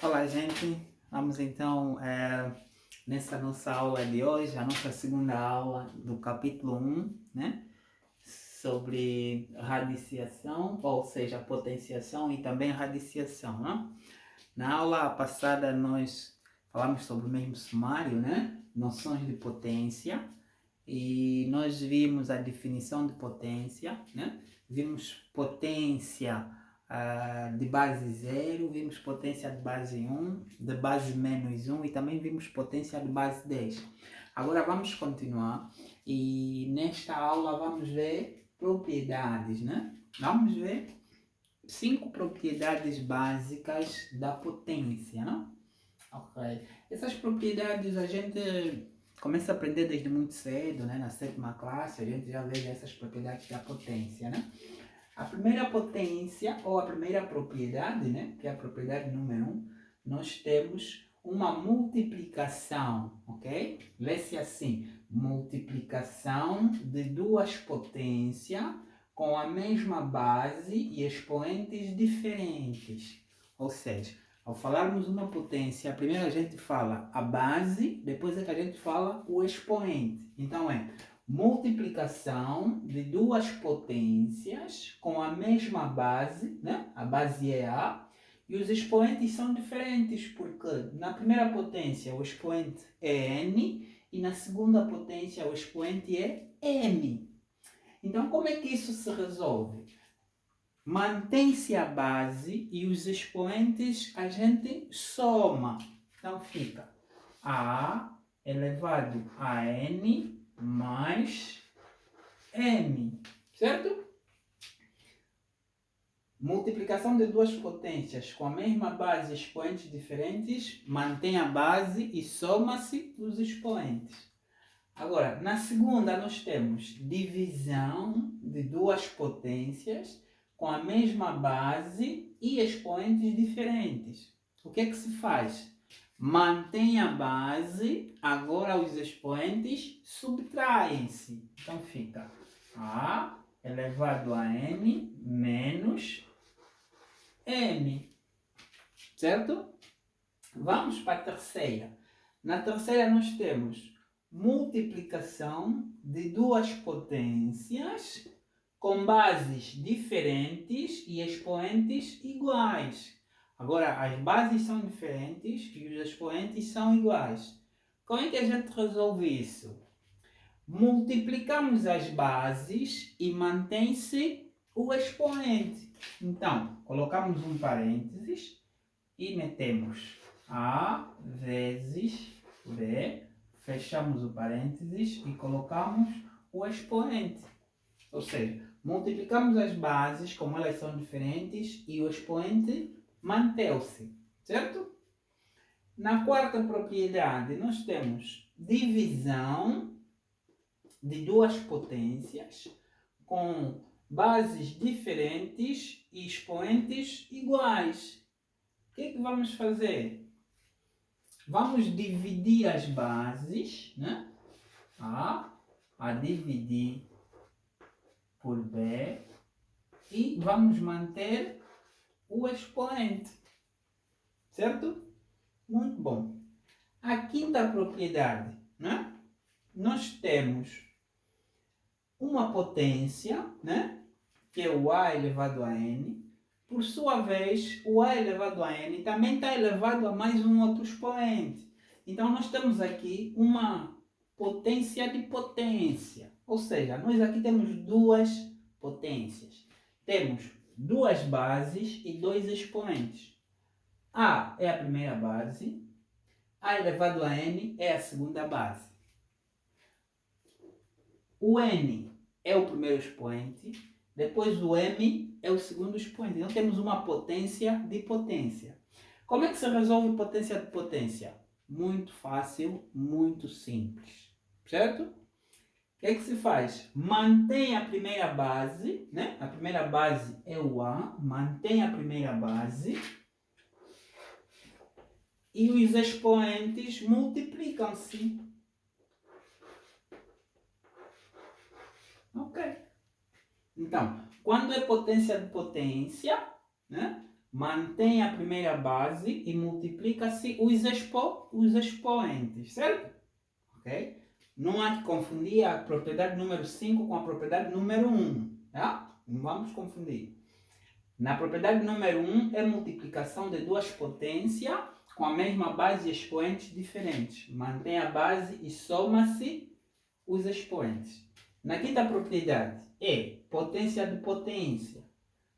Olá, gente. Vamos então nessa nossa aula de hoje, a nossa segunda aula do capítulo 1, né? Sobre radiciação, ou seja, potenciação e também radiciação, né? Na aula passada nós falamos sobre o mesmo sumário, né? Noções de potência, e nós vimos a definição de potência, né? Vimos potência de base 0, vimos potência de base 1, de base menos 1 e também vimos potência de base 10. Agora vamos continuar e nesta aula vamos ver propriedades, né? Vamos ver 5 propriedades básicas da potência, né? Ok. Essas propriedades a gente começa a aprender desde muito cedo, né? Na sétima classe a gente já vê essas propriedades da potência, né? A primeira potência, ou a primeira propriedade, né? Que é a propriedade número 1, nós temos uma multiplicação, ok? Lê-se assim, multiplicação de duas potências com a mesma base e expoentes diferentes. Ou seja, ao falarmos uma potência, primeiro a gente fala a base, depois é que a gente fala o expoente. Então é multiplicação de duas potências com a mesma base, né? A base é A, e os expoentes são diferentes, porque na primeira potência o expoente é N e na segunda potência o expoente é M. Então como é que isso se resolve? Mantém-se a base e os expoentes a gente soma. Então fica A elevado a N mais M, certo? Multiplicação de duas potências com a mesma base e expoentes diferentes, mantém a base e soma-se os expoentes. Agora, na segunda nós temos divisão de duas potências com a mesma base e expoentes diferentes. O que é que se faz? Mantém a base, agora os expoentes subtraem-se. Então fica A elevado a N menos M, certo? Vamos para a terceira. Na terceira nós temos multiplicação de duas potências com bases diferentes e expoentes iguais. Agora, as bases são diferentes e os expoentes são iguais. Como é que a gente resolve isso? Multiplicamos as bases e mantém-se o expoente. Então, colocamos um parênteses e metemos A vezes B, fechamos o parênteses e colocamos o expoente. Ou seja, multiplicamos as bases, como elas são diferentes, e o expoente manteve-se, certo? Na quarta propriedade, nós temos divisão de duas potências com bases diferentes e expoentes iguais. O que é que vamos fazer? Vamos dividir as bases, né? A dividir por B e vamos manter o expoente, certo? Muito bom. A quinta propriedade, né? Nós temos uma potência, né? Que é o A elevado a N. Por sua vez, o A elevado a N também está elevado a mais um outro expoente. Então, nós temos aqui uma potência de potência. Ou seja, nós aqui temos duas potências. Temos duas bases e dois expoentes. A é a primeira base, A elevado a N é a segunda base. O N é o primeiro expoente, depois o M é o segundo expoente. Então temos uma potência de potência. Como é que se resolve potência de potência? Muito fácil, muito simples. Certo? O que é que se faz? Mantém a primeira base, né? A primeira base é o A, mantém a primeira base e os expoentes multiplicam-se. Ok. Então, quando é potência de potência, né? mantém a primeira base e multiplica-se os expoentes, certo? Ok? Não há que confundir a propriedade número 5 com a propriedade número 1, tá? Não vamos confundir. Na propriedade número 1 é multiplicação de duas potências com a mesma base e expoentes diferentes. Mantém a base e soma-se os expoentes. Na quinta propriedade é potência de potência.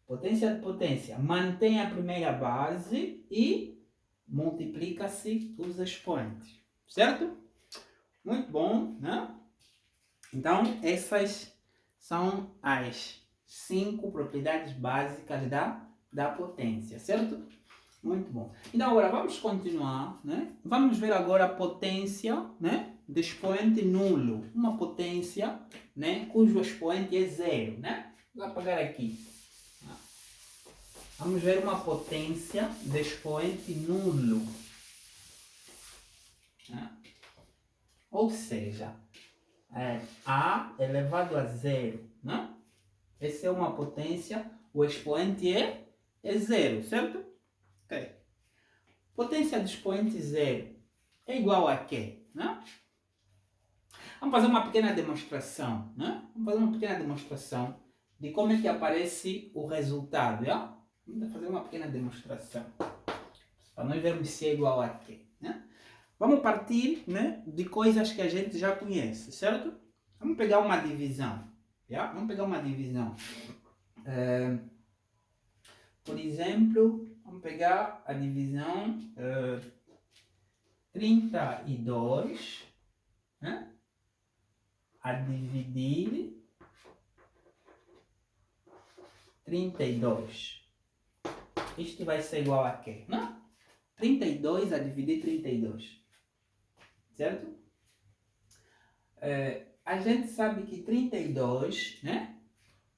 Potência de potência mantém a primeira base e multiplica-se os expoentes. Certo? Muito bom, né? Então, essas são as 5 propriedades básicas da potência, certo? Muito bom. Então, agora vamos continuar, né? Vamos ver agora a potência, né, de expoente nulo. Uma potência, né, cujo expoente é 0, né? Vou apagar aqui. Vamos ver uma potência de expoente nulo. Né? Ou seja, A elevado a 0, né? Essa é uma potência, o expoente é 0, certo? Ok. Potência de expoente 0 é igual a quê? Né? Vamos fazer uma pequena demonstração, né? Vamos fazer uma pequena demonstração de como é que aparece o resultado, já? Vamos fazer uma pequena demonstração, para nós vermos se é igual a quê, né? Vamos partir, né, de coisas que a gente já conhece, certo? Vamos pegar uma divisão, já? Vamos pegar uma divisão. Por exemplo, vamos pegar a divisão 32, né, a dividir 32. Isto vai ser igual a quê? Né? 32 a dividir 32. Certo? A gente sabe que 32, né?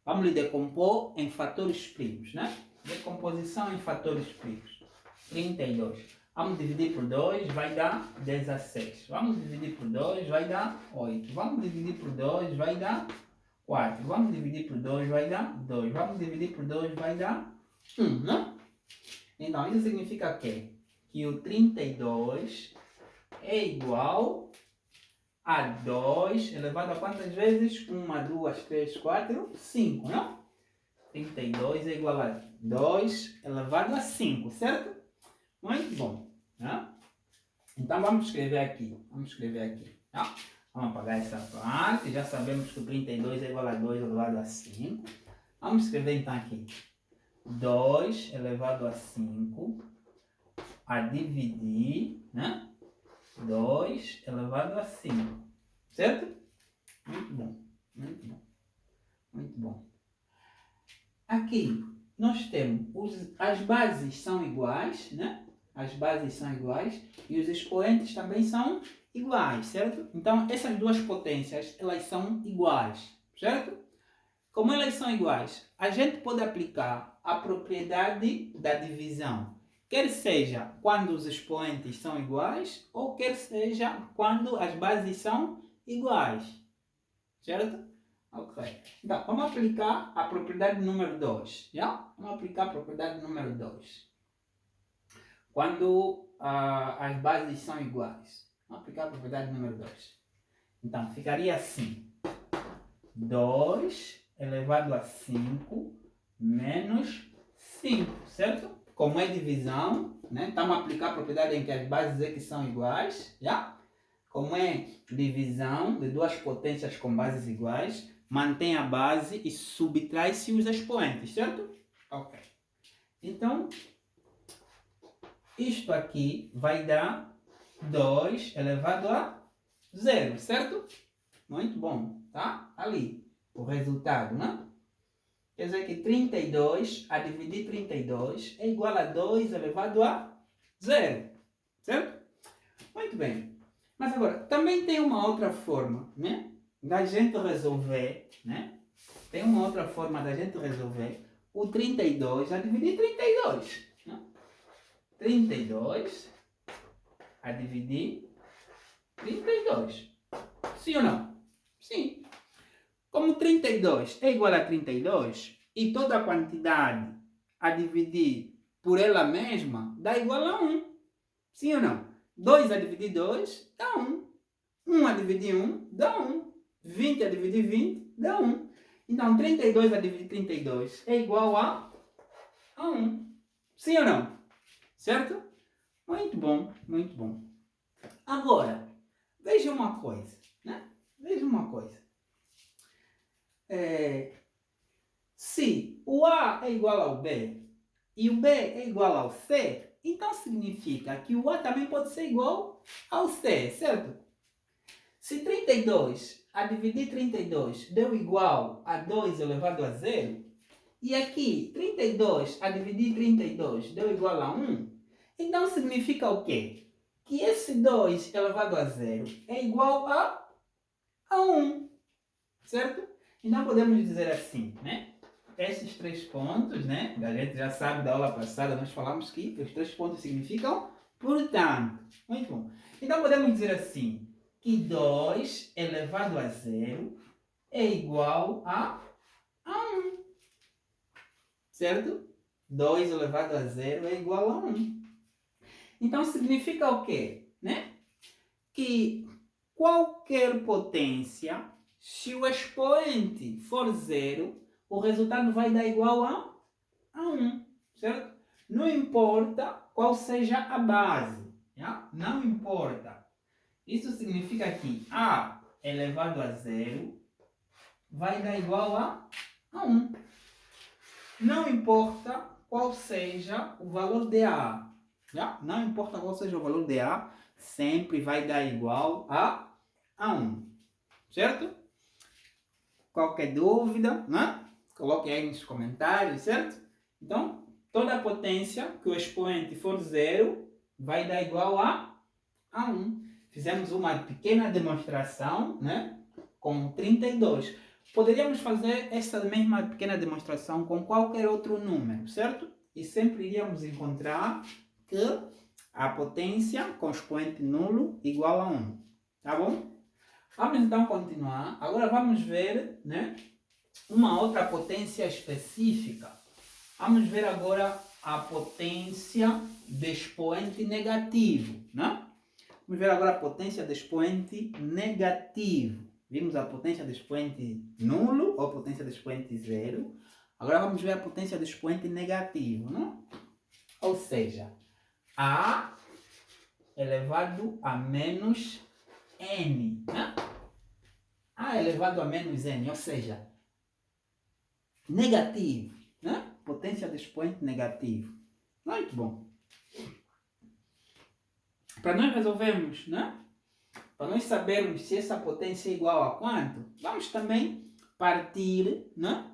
Vamos lhe decompor em fatores primos, né? Decomposição em fatores primos. 32. Vamos dividir por 2, vai dar 16. Vamos dividir por 2, vai dar 8. Vamos dividir por 2, vai dar 4. Vamos dividir por 2, vai dar 2. Vamos dividir por 2, vai dar 1, não? Então, isso significa que o 32 é igual a 2 elevado a quantas vezes? 1, 2, 3, 4, 5, não? 32 é igual a 2 elevado a 5, certo? Muito bom. Né? Então vamos escrever aqui. Tá? Vamos apagar essa parte. Já sabemos que o 32 é igual a 2 elevado a 5. Vamos escrever então aqui. 2 elevado a 5 a dividir, né? 2 elevado a 5. Certo? Muito bom. Muito bom. Muito bom. Aqui nós temos as bases são iguais, né? As bases são iguais e os expoentes também são iguais, certo? Então essas duas potências, elas são iguais, certo? Como elas são iguais, a gente pode aplicar a propriedade da divisão, quer seja quando os expoentes são iguais ou quer seja quando as bases são iguais, certo? Ok. Então, vamos aplicar a propriedade número 2. Já? Vamos aplicar a propriedade número 2. Quando as bases são iguais. Vamos aplicar a propriedade número 2. Então, ficaria assim. 2 elevado a 5 menos 5, certo? Como é divisão, né? Estamos a aplicar a propriedade em que as bases é que são iguais. Já? Como é divisão de duas potências com bases iguais, mantém a base e subtrai-se os expoentes, certo? Ok. Então, isto aqui vai dar 2 elevado a 0, certo? Muito bom, tá? Ali, o resultado, né? Quer dizer que 32 a dividir 32 é igual a 2 elevado a 0, certo? Muito bem. Mas agora, também tem uma outra forma, né? Da gente resolver, né? Tem uma outra forma da gente resolver o 32 a dividir 32. Né? 32 a dividir 32. Sim ou não? Sim. Como 32 é igual a 32 e toda a quantidade a dividir por ela mesma, dá igual a 1. Sim ou não? 2 a dividir 2 dá 1. 1 a dividir 1 dá 1. 20 a dividir 20 dá 1. Então, 32 a dividir 32 é igual a 1. Sim ou não? Certo? Muito bom, muito bom. Agora, veja uma coisa, né? Veja uma coisa. Se o A é igual ao B e o B é igual ao C, então significa que o A também pode ser igual ao C, certo? Se 32 a dividir 32 deu igual a 2 elevado a 0, e aqui 32 a dividir 32 deu igual a 1, então significa o quê? Que esse 2 elevado a 0 é igual a 1, certo? Então podemos dizer assim, né? Esses 3 pontos, né? A gente já sabe da aula passada, nós falamos que os 3 pontos significam portanto. Muito bom. Então podemos dizer assim, que 2 elevado a 0 é igual a 1. Certo? 2 elevado a 0 é igual a 1. Então significa o quê? Né? Que qualquer potência, se o expoente for 0, o resultado vai dar igual a 1. Certo? Não importa qual seja a base. Já? Não importa. Isso significa que A elevado a 0 vai dar igual a 1. Não importa qual seja o valor de A. Já? Não importa qual seja o valor de A, sempre vai dar igual a 1. Certo? Qualquer dúvida, né? Coloque aí nos comentários, certo? Então, toda potência que o expoente for 0 vai dar igual a 1. Fizemos uma pequena demonstração, né? Com 32. Poderíamos fazer essa mesma pequena demonstração com qualquer outro número, certo? E sempre iríamos encontrar que a potência com expoente nulo igual a 1. Tá bom? Vamos então continuar. Agora vamos ver, né, uma outra potência específica. Vamos ver agora a potência de expoente negativo, né? Vamos ver agora a potência de expoente negativo. Vimos a potência de expoente nulo ou potência de expoente zero. Agora vamos ver a potência de expoente negativo, não? Ou seja, A elevado a menos N, né? A elevado a menos N, ou seja, negativo, né? Potência de expoente negativo. Muito bom. Para nós resolvermos, né? Para nós sabermos se essa potência é igual a quanto, vamos também partir, né,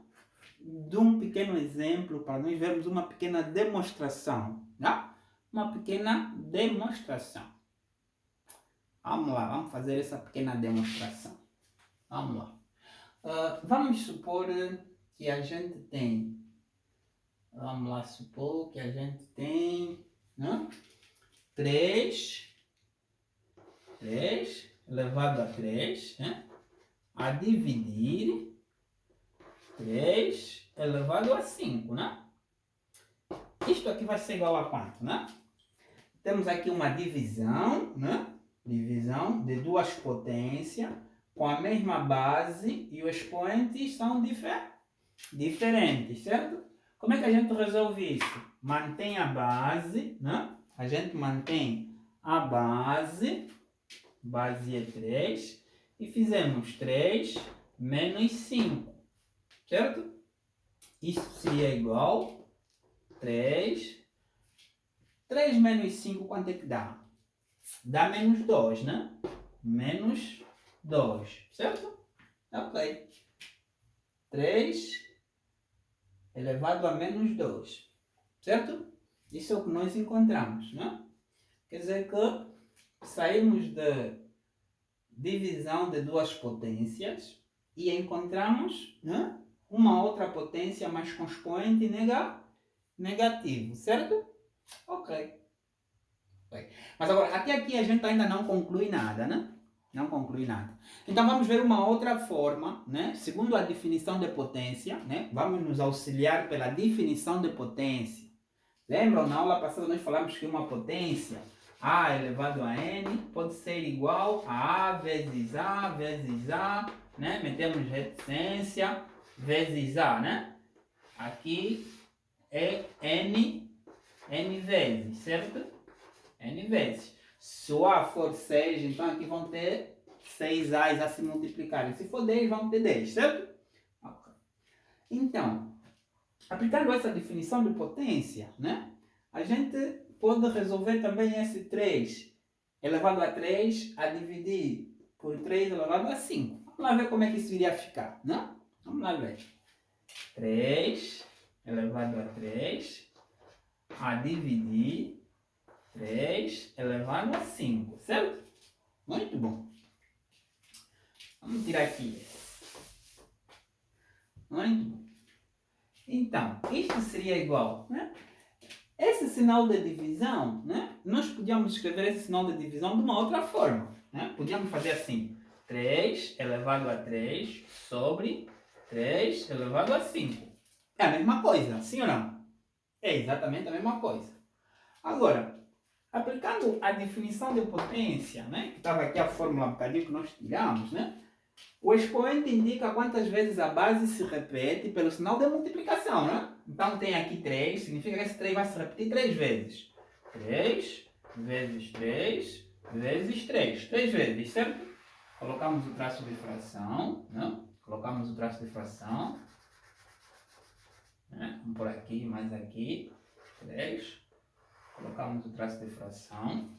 de um pequeno exemplo para nós vermos uma pequena demonstração. Né? Uma pequena demonstração. Vamos lá, vamos fazer essa pequena demonstração. Vamos lá. Vamos supor que a gente tem... Vamos lá supor que a gente tem... Né, 3 elevado a 3, né? A dividir 3 elevado a 5, né? Isto aqui vai ser igual a quanto, né? Temos aqui uma divisão, né? Divisão de duas potências com a mesma base e os expoentes são diferentes, certo? Como é que a gente resolve isso? Mantém a base, né? A gente mantém a base é 3, e fizemos 3 menos 5, certo? Isso seria igual a 3 menos 5, quanto é que dá? Dá menos 2, né? Menos 2, certo? Ok. 3 elevado a menos 2, certo? Isso é o que nós encontramos, né? Quer dizer que saímos da divisão de duas potências e encontramos, né, uma outra potência, mas com expoente negativo, certo? Ok. Mas agora, até aqui a gente ainda não conclui nada, né? Não conclui nada. Então vamos ver uma outra forma, né? Segundo a definição de potência, né? Vamos nos auxiliar pela definição de potência, Lembram, na aula passada nós falamos que uma potência A elevado a N pode ser igual a vezes A vezes A, né? Metemos reticência vezes A, né? Aqui é N vezes, certo? N vezes. Se o A for 6, então aqui vão ter 6 A's a se multiplicarem. Se for 10, vão ter 10, certo? Okay. Então, aplicando essa definição de potência, né? A gente pode resolver também esse 3 elevado a 3 a dividir por 3 elevado a 5. Vamos lá ver como é que isso iria ficar, né? Vamos lá ver. 3 elevado a 3 a dividir 3 elevado a 5, certo? Muito bom. Vamos tirar aqui. Muito bom. Então, isto seria igual, né? Esse sinal de divisão, né? Nós podíamos escrever esse sinal de divisão de uma outra forma, né? Podíamos fazer assim, 3 elevado a 3 sobre 3 elevado a 5. É a mesma coisa, sim ou não? É exatamente a mesma coisa. Agora, aplicando a definição de potência, né? Que estava aqui a fórmula um bocadinho que nós tiramos, né? O expoente indica quantas vezes a base se repete pelo sinal de multiplicação, né? Então tem aqui 3, significa que esse 3 vai se repetir 3 vezes. 3 vezes 3 vezes 3. 3 vezes, certo? Colocamos o traço de fração, né? Colocamos o traço de fração. Né? Vamos por aqui, mais aqui. 3. Colocamos o traço de fração.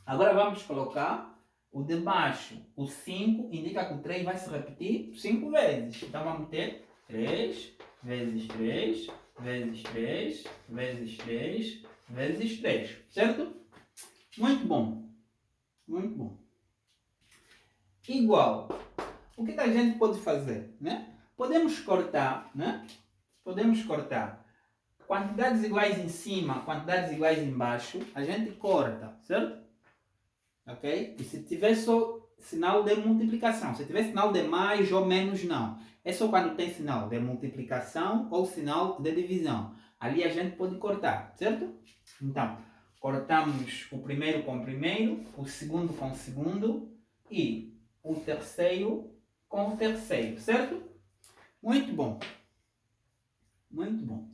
Agora vamos colocar o de baixo. O 5 indica que o 3 vai se repetir 5 vezes. Então vamos ter 3 vezes 3 vezes 3 vezes 3 vezes 3. Certo? Muito bom. Muito bom. Igual. O que a gente pode fazer? Né? Podemos cortar, né? Podemos cortar quantidades iguais em cima, quantidades iguais embaixo. A gente corta, certo? Ok? E se tiver só sinal de multiplicação, se tiver sinal de mais ou menos, não. É só quando tem sinal de multiplicação ou sinal de divisão. Ali a gente pode cortar, certo? Então, cortamos o primeiro com o primeiro, o segundo com o segundo e o terceiro com o terceiro, certo? Muito bom. Muito bom.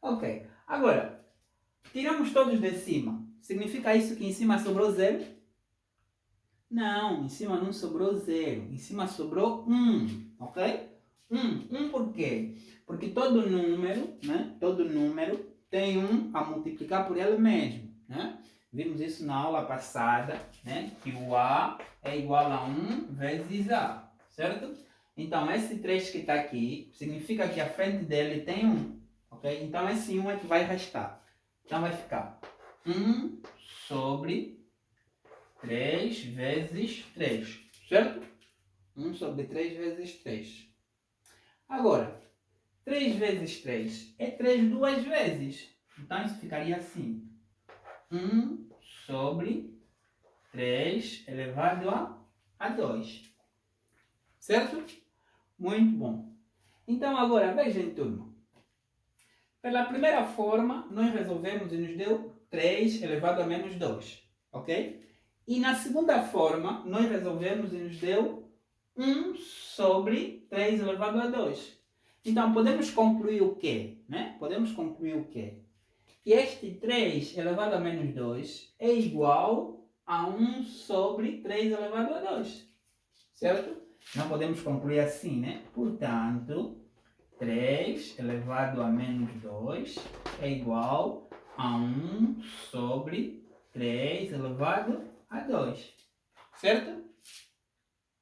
Ok. Agora, tiramos todos de cima. Significa isso que em cima sobrou 0? Não, em cima não sobrou 0. Em cima sobrou 1. Ok? 1 por quê? Porque todo número, né? Todo número tem 1 a multiplicar por ele mesmo, né? Vimos isso na aula passada, né? Que o A é igual a 1 vezes A, certo? Então, esse 3 que está aqui, significa que a frente dele tem 1, ok? Então, esse 1 é que vai restar. Então, vai ficar 1 sobre 3 vezes 3, certo? 1 sobre 3 vezes 3. Agora, 3 vezes 3 é 3 duas vezes. Então, isso ficaria assim. 1 sobre 3 elevado a 2. Certo? Muito bom. Então, agora, vejam, turma. Pela primeira forma, nós resolvemos e nos deu 3 elevado a menos 2. Ok? E na segunda forma, nós resolvemos e nos deu 1 sobre 3 elevado a 2. Então, podemos concluir o quê? Né? Podemos concluir o quê? Que este 3 elevado a menos 2 é igual a 1 sobre 3 elevado a 2. Certo? Não podemos concluir assim, né? Portanto, 3 elevado a menos 2 é igual a 1 sobre 3 elevado a 2. Certo?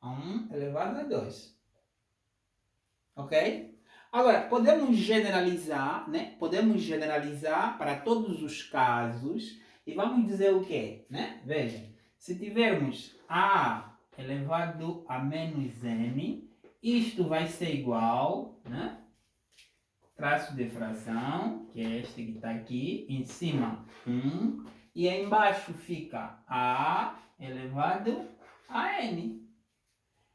A 1 elevado a 2. Ok? Agora, podemos generalizar, né? Podemos generalizar para todos os casos e vamos dizer o quê? Né? Veja, se tivermos A elevado a menos N, isto vai ser igual, né? Traço de fração, que é este que está aqui, em cima 1, e aí embaixo fica A elevado a N.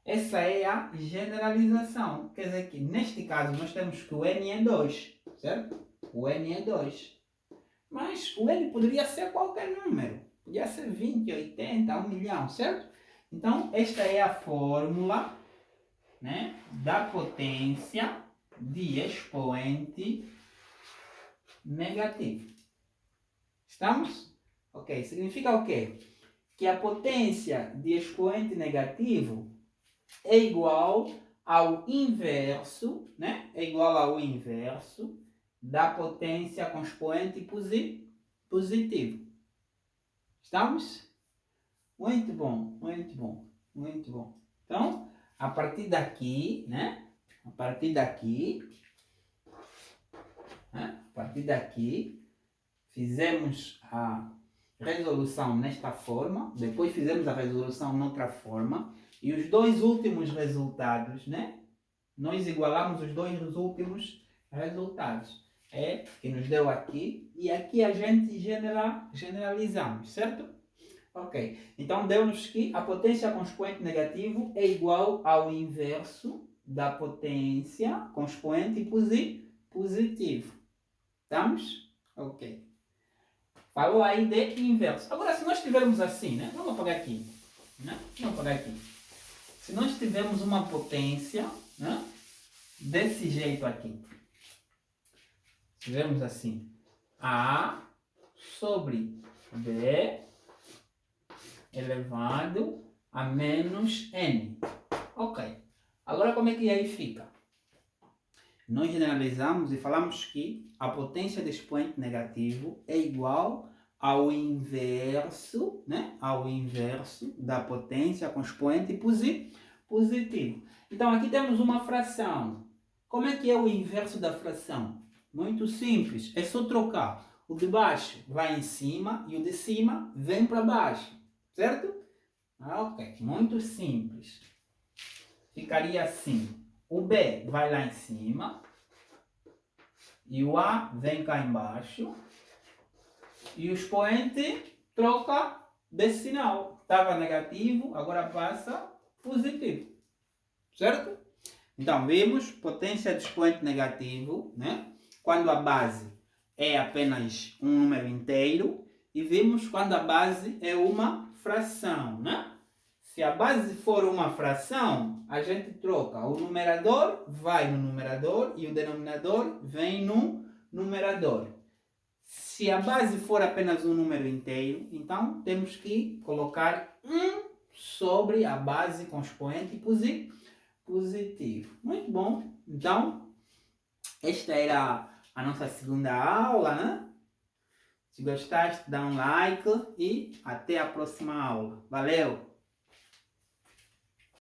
Essa é a generalização. Quer dizer que, neste caso, nós temos que o N é 2, certo? O N é 2. mas o N poderia ser qualquer número. Podia ser 20, 80, 1 milhão, certo? Então, esta é a fórmula, né, da potência de expoente negativo. Estamos? Ok, significa o quê? Que a potência de expoente negativo é igual ao inverso, né? É igual ao inverso da potência com expoente positivo. Estamos? Muito bom, muito bom, muito bom. Então, a partir daqui, né? A partir daqui, fizemos a resolução nesta forma, depois fizemos a resolução noutra forma, e os dois últimos resultados, né? Nós igualamos os dois últimos resultados. É que nos deu aqui, e aqui a gente generalizamos, certo? Ok. Então deu-nos que a potência com expoente negativo é igual ao inverso da potência com expoente positivo. Estamos? Ok. Falou aí de inverso. Agora, se nós tivermos assim, né? Vamos apagar aqui. Né? Vamos apagar aqui. Se nós tivermos uma potência, né? Desse jeito aqui. Tivermos assim. A sobre B elevado a menos N. Ok. Agora como é que aí fica? Nós generalizamos e falamos que a potência de expoente negativo é igual ao inverso, né? Ao inverso da potência com expoente positivo. Então aqui temos uma fração. Como é que é o inverso da fração? Muito simples, é só trocar. O de baixo vai em cima e o de cima vem para baixo, certo? Ok, muito simples. Ficaria assim. O B vai lá em cima e o A vem cá embaixo e o expoente troca de sinal. Estava negativo, agora passa positivo, certo? Então, vimos potência de expoente negativo, né? Quando a base é apenas um número inteiro, e vimos quando a base é uma fração, né? Se a base for uma fração, a gente troca. O numerador vai no numerador e o denominador vem no numerador. Se a base for apenas um número inteiro, então temos que colocar 1 sobre a base com expoente positivo. Muito bom. Então, esta era a nossa segunda aula, né? Se gostaste, dá um like e até a próxima aula. Valeu!